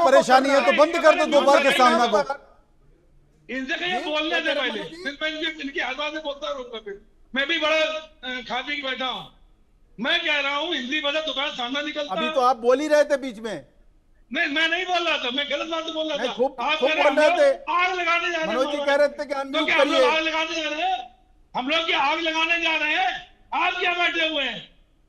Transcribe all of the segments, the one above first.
परेशानी है तो बंद कर दो दोपहर के सामना को। इनसे कहिए बोलने से पहले, फिर मैं इनकी आवाज से बोलता रहूंगा। फिर मैं भी बड़ा खा पी के बैठा हूँ। मैं कह रहा हूँ हिंदी बोला दोपहर सामना निकलता। अभी तो आप बोल ही रहे थे बीच में। नहीं, मैं नहीं बोल रहा था, मैं गलत बात बोल रहा था। खूब आप बोल रहे थे, आग लगाने जा रहे हैं। मनोज जी कह रहे थे कि अनम्यूट हम लोग करिए। आग लगाने जा रहे हैं, हम लोग क्या आग लगाने जा रहे हैं? आप क्या बैठे हुए हैं?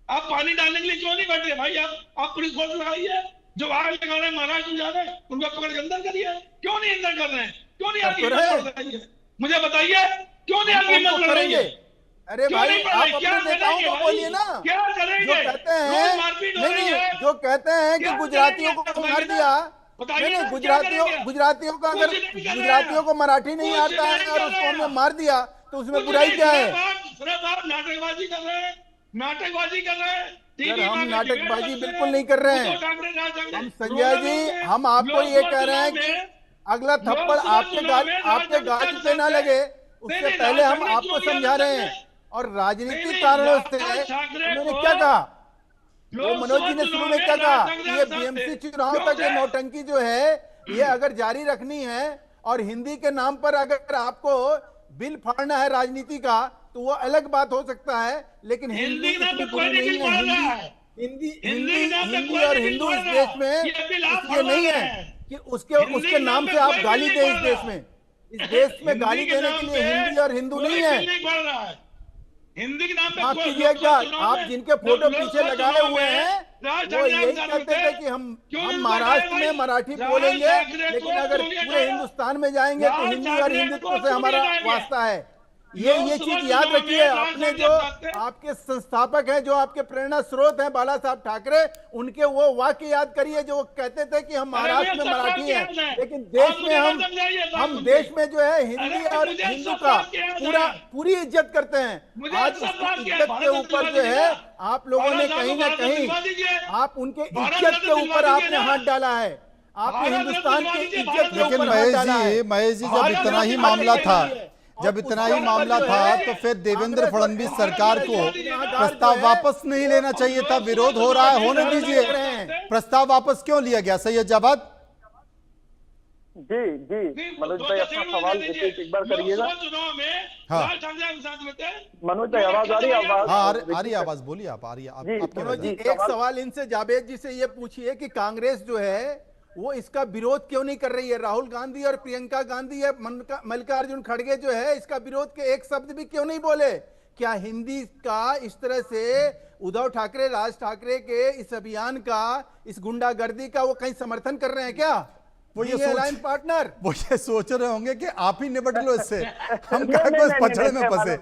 आप पानी डालने के लिए क्यों नहीं बैठे भाई? आप पुलिस फोर्स लगाइए। जो आग लगा रहे हैं महाराज जा रहे हैं उनको पकड़ के अंदर करिए। क्यों नहीं अंदर कर रहे हैं? क्यों नहीं आगे हिम्मत? मुझे बताइए क्यों नहीं आगे हिम्मत करेंगे? अरे भाई आप अपने नेताओं को बोलिए ना, क्या करेंगे? जो कहते हैं नहीं, जो कहते हैं कि गुजरातियों को मार दिया। नहीं, गुजरातियों का अगर गुजरातियों को मराठी नहीं आता है और उसको हमने मार दिया तो उसमें बुराई क्या है? नाटकबाजी कर रहे हैं, नाटकबाजी कर रहे हैं। सर हम नाटकबाजी बिल्कुल नहीं कर रहे हैं। हम संजय जी, हम आपको ये कह रहे हैं कि अगला थप्पड़ आपके गाल पे ना लगे, उससे पहले हम आपको समझा रहे हैं। और राजनीतिक कारणों से उन्होंने क्या कहा, वो मनोज जी ने शुरू में क्या कहा, ये बीएमसी चुनाव तक ये नौटंकी जो है ये अगर जारी रखनी है और हिंदी के नाम पर अगर आपको बिल फाड़ना है राजनीति का तो वो अलग बात हो सकता है, लेकिन हिंदी इतनी बुरी नहीं है। हिंदी और हिंदू इस देश में इसलिए नहीं है कि उसके नाम से आप गाली दें। इस देश में गाली देने के लिए हिंदी और हिंदू नहीं है। हिंदी के नाम पे माफ कीजिएगा, आप जिनके फोटो पीछे लगाए हुए हैं वो यही कहते थे कि हम महाराष्ट्र में मराठी बोलेंगे, लेकिन अगर पूरे हिंदुस्तान में जाएंगे तो हिंदी और हिंदुत्व से हमारा वास्ता है। ये चीज याद रखिए। आपने जो आपके संस्थापक हैं, जो आपके प्रेरणा स्रोत हैं बाला साहब ठाकरे, उनके वो वाक्य याद करिए जो कहते थे कि हम महाराष्ट्र में मराठी हैं, लेकिन देश में हम देश में जो है हिंदी और हिंदू का पूरी इज्जत करते हैं। आज उस इज्जत के ऊपर जो है आप लोगों ने कहीं ना कहीं आप उनके इज्जत के ऊपर आपने हाथ डाला है। आपने हिंदुस्तान की इज्जत के ऊपर हाथ डाला है। महेश जी, जब इतना ही मामला था तो फिर देवेंद्र फडणवीस सरकार को प्रस्ताव वापस नहीं लेना चाहिए था। विरोध हो रहा है, होने दीजिए। प्रस्ताव वापस क्यों लिया गया? सैयद जाबाद जी मनोज भाई अपना सवाल एक बार करिएगा। हाँ मनोज भाई आवाज आ रही है? आ रही आवाज, बोलिए आप। आ रही है मनोज जी, एक सवाल इनसे जावेद जी से ये पूछिए कि कांग्रेस जो है वो इसका विरोध क्यों नहीं कर रही है? राहुल गांधी और प्रियंका गांधी या मल्लिकार्जुन खड़गे जो है इसका विरोध के एक शब्द भी क्यों नहीं बोले? क्या हिंदी का इस तरह से उद्धव ठाकरे, राज ठाकरे के इस अभियान का, इस गुंडागर्दी का वो कहीं समर्थन कर रहे हैं क्या? वो ये लाइन पार्टनर वो ये सोच रहे होंगे कि आप ही निपट लो इससे, हम पचड़े में फंसे।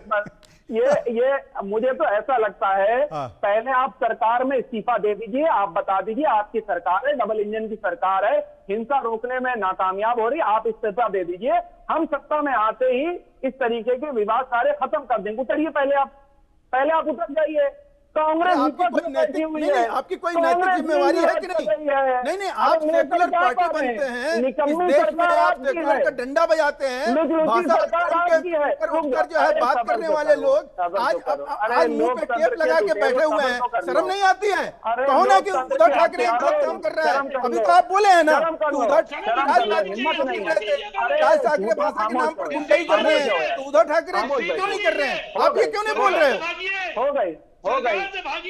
ये मुझे तो ऐसा लगता है पहले आप सरकार में इस्तीफा दे दीजिए। आप बता दीजिए आपकी सरकार है, डबल इंजन की सरकार है, हिंसा रोकने में नाकामयाब हो रही, आप इस्तीफा दे दीजिए। हम सत्ता में आते ही इस तरीके के विवाद सारे खत्म कर देंगे। उतरिए, पहले आप उतर जाइए। कांग्रेस आपकी कोई नैतिक जिम्मेवारी है कि नहीं? नहीं, आप सेकुलर पार्टी बनते हैं, इस देश में आप सेकुलर का डंडा बजाते हैं, भाषा उठकर जो है बात करने वाले लोग आज मुंह पे टेप लगा के बैठे हुए हैं। शर्म नहीं आती है? कहो ना कि उद्धव ठाकरे गलत काम कर रहा है। अभी तो आप बोले हैं ना कि उद्धव ठाकरे भाषा के नाम पर गुंडाई कर रहे हैं, तो उद्धव ठाकरे क्यों नहीं कर रहे हैं? आप ये क्यों नहीं बोल रहे हो? हो गई,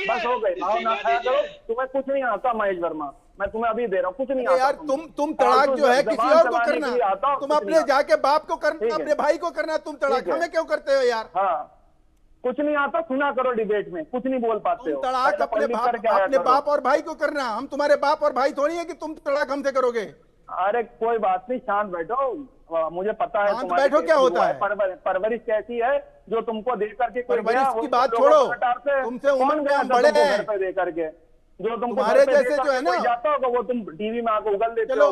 बस हो गई। भाव ना खाया करो। तुम्हें कुछ नहीं आता महेश वर्मा, मैं तुम्हें अभी दे रहा हूँ, कुछ नहीं आता। यार तुम तड़ाक जो है किसी और को करना, तुम अपने जाके बाप को करना, अपने भाई को करना, तुम तड़ाक हमें क्यों करते हो यार? हाँ, कुछ नहीं आता, सुना करो डिबेट में, कुछ नहीं बोल पाते हो। तड़ाक अपने बाप और भाई को करना, हम तुम्हारे बाप और भाई थोड़ी है कि तुम तड़ाक हमसे करोगे। अरे कोई बात नहीं, शांत बैठो। मुझे पता है शांत बैठो क्या होता है? परवरिश कैसी है जो तुमको दे करके। परवरिश की बात छोड़ो, तुमसे उम्र में हम बड़े हैं, दे करके जो तुमको तुम्हारे जैसे जो है ना जाता होगा वो तुम टीवी में आकर उगल देते हो।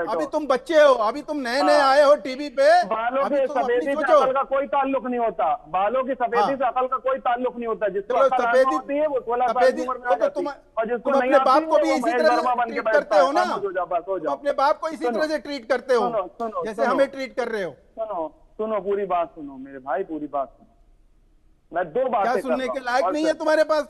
अभी तुम बच्चे हो, अभी तुम नए आए हो टीवी पे। बालों की सफेदी से अकल का कोई ताल्लुक नहीं होता। बालों की सफेदी से अकल का कोई ताल्लुक नहीं होता। जिसको सफेदी होती है वो 16 साल की उम्र में आ जाती है, और जिसको नहीं आती बाप को भी इसी तरह बन के करते हो ना। अपने बाप को इसी तरह से ट्रीट करते हो जैसे हमें ट्रीट कर रहे हो। सुनो पूरी बात सुनो मेरे भाई, पूरी बात सुनो। मैं दो बातें क्या सुनने के लायक नहीं है तुम्हारे पास?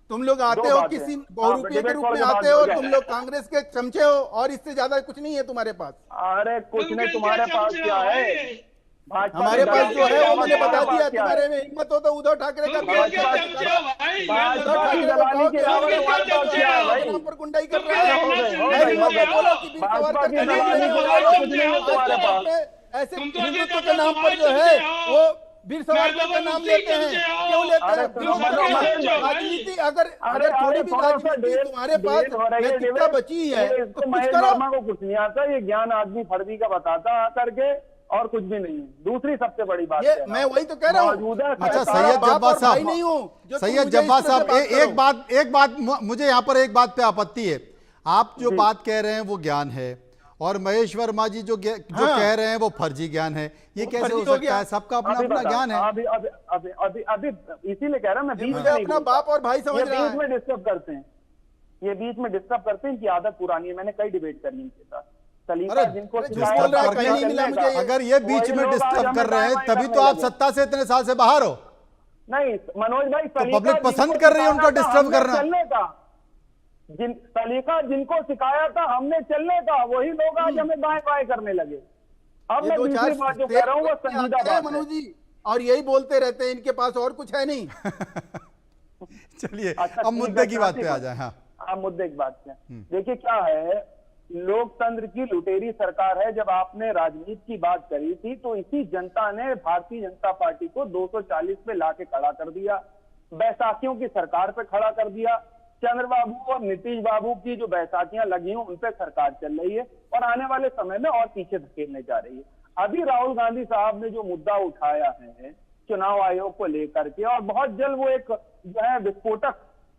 तुम लोग आते दो हो बातें। किसी हाँ, बहुरूपीय के डिबेट रूप छोड़ में के बात आते हो, हो जाए। तुम लोग कांग्रेस के चमचे हो और इससे ज्यादा कुछ नहीं है तुम्हारे पास। अरे कुछ तुम नहीं, किसके तुम्हारे पास चमचे क्या हो है? भाई? भाजपा हमारे की पास दलाली जो के है वो अलावा मैंने तुम्हारे बता दिया, पास क्या है? तुम्हारे में हिम्मत हो तो उद्धव ठाकरे का तुम विरोध किसके करो। चमचे हो भाई? ये भाजपा बताओ। की दलाली के अलावा तुम तुम्हारे किसके पास क्या है चमचे भाई? हो? नाम पर गुंडाई कर तुम रहा है। हो गए, हो मैं गए, हिंदू हो को गए। बोलो कि वीर भाजपा सावरकर की का नाम दलाली लेने के वाले अलावा लोग कुछ नहीं है आज तुम्हारे के पास। वक्त में ऐसे तुम तो हिंदुत्व कहते के हो नाम पर तुम्हारे जो है चमचे हो। वो वीर सावरकर महबूबा का नाम मुफ्ती लेते हैं। चमचे हो। क्यों लेते अरे हैं? सुनो, तुम किसके चमचे हो भाई? राजनीति अगर अरे थोड़ी अरे भी थोड़ा सा राजनीति तुम्हारे पास डेल हो रही है, नैतिकता डिबेट। बची है ये तो इसको कुछ महेश करो। वर्मा को कुछ नहीं आता, ये ज्ञान आदमी फर्जी का बताता करके, और कुछ भी नहीं है। दूसरी सबसे बड़ी बात ये है, मैं वही तो कह रहा हूँ। मौजूदा अच्छा सरकार- सैयद बाप जब्बार और भाई नहीं साहब, हूं जो तुम सैयद मुझे इस जब्बार तरह से साहब बात करो। एक बात मुझे यहाँ पर एक बात पे आपत्ति है। आप जो बात कह रहे हैं वो ज्ञान है और महेश वर्मा जी जो हाँ। कह रहे हैं वो फर्जी ज्ञान है। ये वो कैसे फर्जी हो हो सकता गया। है? सबका अपना अभी अपना बता- ज्ञान है। अभी इसीलिए कह रहा हूं मैं, बीच में मुझे नहीं अपना बोलता। बाप और भाई समझ ये रहा बीच है। में डिस्टर्ब करते हैं, ये बीच में डिस्टर्ब करते हैं, इनकी आदत पुरानी है। मैंने कई डिबेट करी इनके साथ। सलीका अरे, जिनको अरे, सिखाया डिस्टर्ब था कर रहे हैं, चलने मिला का, मुझे ये। अगर ये बीच वही में लोग आज डिस्टर्ब हमें कर रहे हैं दाएं-बाएं तभी करने तो आप लगे। सत्ता से इतने साल से बाहर हो। नहीं मनोज भाई, सलीका पब्लिक पसंद जिनको कर रही है उनका सिखाया था डिस्टर्ब हमने करना। चलने का, सलीका जिनको सिखाया था हमने चलने का, वही लोग आज हमें दाएं बाएं करने लगे। अब ये मैं दो चार दूसरी बात जो कह रहा हूँ वो संजीदा आते हैं बात है। मनोज जी और यही बोलते रहते हैं, इनके पास और कुछ है नहीं। चलिए अच्छा, अब ठीक मुद्दे है, की बात पे आ क्रांति जाए। हाँ, आप मुद्दे की बात करें। देखिए क्या है, लोकतंत्र की लुटेरी सरकार है। जब आपने राजनीति की बात करी थी तो इसी जनता ने भारतीय जनता पार्टी को 240 पे लाके खड़ा कर दिया, बैसाखियों की सरकार पे खड़ा कर दिया। चंद्रबाबू और नीतीश बाबू की जो बैसाखियां लगी हैं उन पे सरकार चल रही है और आने वाले समय में और पीछे धकेलने जा रही है। अभी राहुल गांधी साहब ने जो मुद्दा उठाया है चुनाव आयोग को लेकर के, और बहुत जल्द वो एक जो है विस्फोटक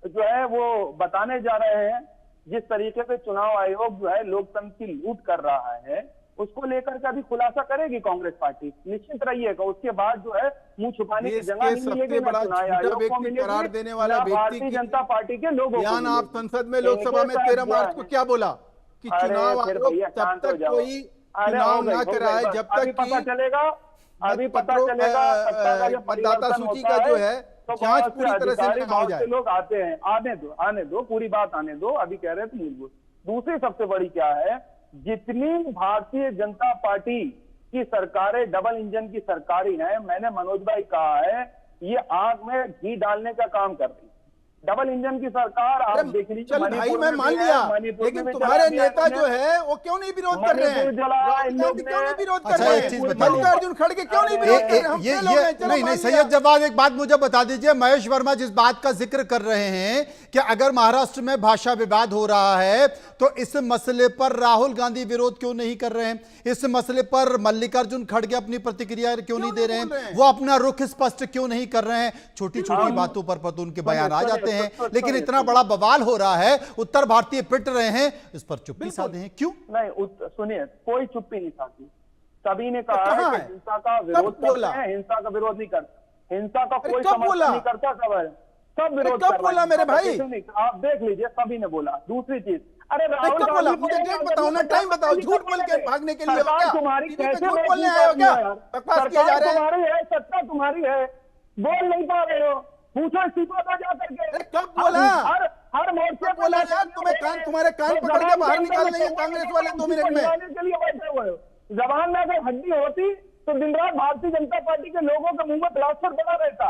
जो है वो बताने जा रहे हैं, जिस तरीके से चुनाव आयोग जो है लोकतंत्र की लूट कर रहा है, उसको लेकर के अभी खुलासा करेगी कांग्रेस पार्टी। निश्चित रहिएगा, उसके बाद जो है मुंह छुपाने की देश जगह के नहीं मिलेगी, सबसे ना बड़ा चुनाव झूठा आयोग को व्यक्ति मिलेगी, करार देने वाला ना व्यक्ति भारतीय की जनता पार्टी के लोगों को बयान आप मिलेगी। संसद में लोकसभा में इनके 13 साथ मार्च को क्या क्या बोला कि अरे चुनाव फिर आयोग भैया तब शांत हो तक जाओ। कोई अरे चुनाव हो गई, ना हो गई, कराए बस। जब अभी तक पता कि चलेगा, अभी पता मतपत्रों चलेगा सत्ता का जब मतदाता परिवर्तन सूची होता का जो है तो जांच बहुत से पूरी तरह से अधिकारी, ना हो बहुत से जाए। लोग आते हैं। आने दो पूरी बात आने दो, अभी कह रहे थे मूलभूत। दूसरी सबसे बड़ी क्या है, जितनी भारतीय जनता पार्टी की सरकारें डबल इंजन की सरकारी हैं, मैंने मनोज भाई कहा है ये आग में घी डालने का काम कर रही है। डबल इंजन की सरकार आप देख लीजिए, चल भाई मणिपुर मैं में मान भी है, लिया, मणिपुर लेकिन में भी तुम्हारे जला दिया नेता इन्होंने। जो है वो क्यों नहीं विरोध कर रहे हैं? मणिपुर जला राहुल इन गांधी लोग क्यों नहीं ने। विरोध कर अच्छा, रहे एक हैं? चीज बताइए। मल्लिकार्जुन खड़गे क्यों नहीं विरोध कर रहे हैं? हम छह लोग हैं, चलो नहीं मान सैयद लिया। जवाद एक बात मुझे बता दीजिए, महेश वर्मा जिस बात का जिक्र कर रहे हैं कि अगर महाराष्ट्र में भाषा विवाद हो रहा है तो इस मसले पर राहुल गांधी विरोध क्यों नहीं कर रहे हैं? इस मसले पर मल्लिकार्जुन खड़गे अपनी प्रतिक्रिया क्यों नहीं दे रहे हैं? वो अपना रुख स्पष्ट क्यों नहीं कर रहे हैं? छोटी छोटी बातों पर तो उनके बयान आ जाते हैं, लेकिन इतना बड़ा बवाल हो रहा है, उत्तर भारतीय पिट रहे हैं, इस पर चुप्पी साधे हैं क्यों? नहीं सुनिए, कोई चुप्पी नहीं साधी। सभी ने कहा कहाँ है है? कि हिंसा का विरोध कब बोला? करते हैं, हिंसा का विरोध नहीं करते, हिंसा का अरे कोई कब समर्थन बोला? नहीं करता। सब विरोध कब कर रहे बोला हैं। मेरे भाई? आप देख लीजिए, सभी ने बोला। दूसरी चीज, अरे नहीं, राहुल कब बोला? गांधी मुझे बोलेगा, डेट बताओ ना, टाइम बताओ। झूठ बोल के भागने के लिए हो सरकार क्या? तुम्हारी टीवी पे कैसे झूठ बैठ बोलने नहीं आए हो पा रही क्या? है यार? बकवास किए जा सरकार रहे हैं। तुम्हारी है, सत्ता तुम्हारी है, बोल नहीं पा रहे हो। पूछो इस्तीफा दो जा करके। अरे कब बोला? हर मोर्चे कब बोला यार? तुम्हारे कान पकड़ के बाहर निकाल देंगे कांग्रेस वाले 2 मिनट में। के लिए बैठे हुए हो। जबान में अगर हड्डी होती तो दिन रात भारतीय जनता पार्टी के लोगों के मुंह में प्लास्टर बना रहता।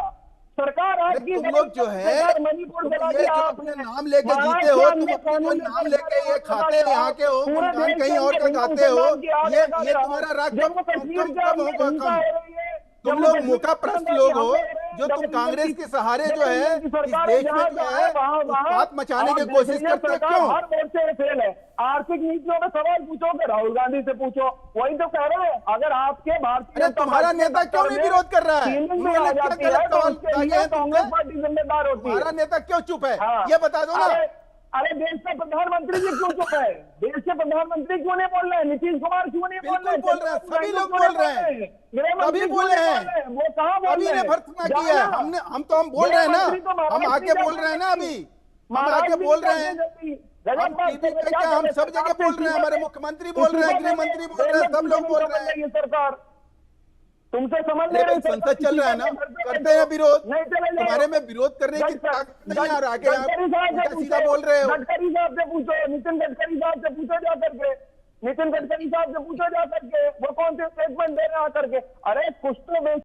सरकार आपकी तुम लोग जो है मणिपुर तुम जला ये दिया जो आपने। अपने नाम लेके महाराष्ट्र जीते हो, के तुम अंदर अपने जो कानून नाम लेकर लेके ये के खाते हैं, यहाँ के हो, पूरे गुणगान देश कहीं के और का अंदर गाते हो। हिंदुस्तान की आग ये लगा रहा। तुम्हारा राग जम्मू कब कश्मीर के कब अंदर होगा हिंसा कम? हो रही है। तुम लोग मुकाप्रस्त लोग हो जो तुम कांग्रेस के सहारे जो है इस देश में जो है उत्पात मचाने की कोशिश करते हो। क्यों? हर मोर्चे में फेल है। आर्थिक नीतियों में सवाल पूछोगे, राहुल गांधी से पूछो, वही तो कह रहे हैं। अगर आपके भारतीय अरे तुम्हारा नेता क्यों नहीं विरोध कर रहा है? फीलिंग में उन्होंने आ क्या जाती गलत है तो सवाल उसके किया लिए है कांग्रेस तुमने? पार्टी जिम्मेदार होती है। तुम्हारा नेता क्यों चुप है? हाँ। ये बता दो ना। अरे देश के प्रधानमंत्री जी क्यों चुप है? देश के प्रधानमंत्री क्यों नहीं बोल रहे हैं? नीतीश कुमार क्यों नहीं बोल रहे हैं? बिल्कुल बोल रहे हैं, सभी लोग बोल रहे हैं। गृहमंत्री सभी क्यों बोले नहीं हैं। बोल रहे हैं? वो कहाँ बोल अभी रहे ने हैं? भर्त्सना किया है। हम बोल रहे हैं ना, हम आके बोल रहे हैं ना, अभी हम आके बोल रहे हैं। हम टीवी पे क्या, हम सब जगह बोल रहे हैं, हमारे मुख्यमंत्री बोल रहे हैं, गृह मंत्री बोल रहे हैं, सब लोग बोल रहे हैं। सरकार तुमसे समझ अरे भाई, संसद चल रहा है ना, करते हैं विरोध। नहीं चले जाओ। तुम्हारे में विरोध करने की ताकत नहीं है और आगे आप गडकरी साहब से उल्टा सीधा बोल रहे हो। गडकरी साहब से पूछो, नितिन गडकरी साहब से पूछो जा करके, नितिन गडकरी साहब से पूछो जा करके, वो कौन से स्टेटमेंट दे रहे हैं आकर के। अरे कुछ तो